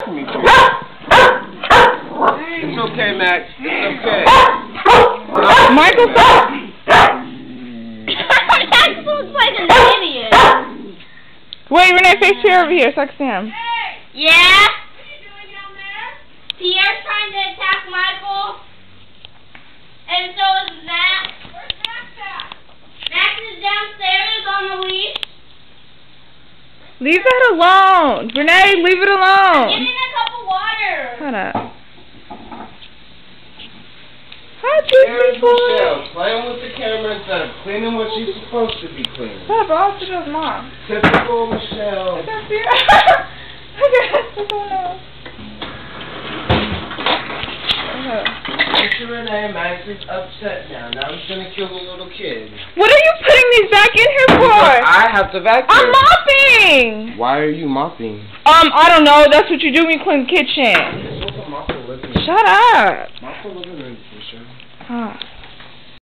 It's okay, Max. It's okay. Michael, stop. Max looks like an idiot. Wait, Renee, face Pierre over here so I can see him. Yeah? What are you doing down there? Pierre's trying to attack Michael. And so is Max. Where's Max at? Max is downstairs on the leash. Leave that alone. Renee, leave it alone. Give him a cup of water. Shut up. Hi, Juicy boy. Michelle, playing with the camera instead of cleaning what she's supposed to be cleaning. Stop, bro. I'll sit with mom. Typical Michelle. I can't see it. I can't know. Mr. Renee, Max is upset now. Now he's gonna kill the little kid. What are you putting these back in here for? I have to vacuum. I'm mopping. Why are you mopping? I don't know. That's what you do when you clean the kitchen. What's a mop for living? Shut up. Mop for living room, Michelle. Huh.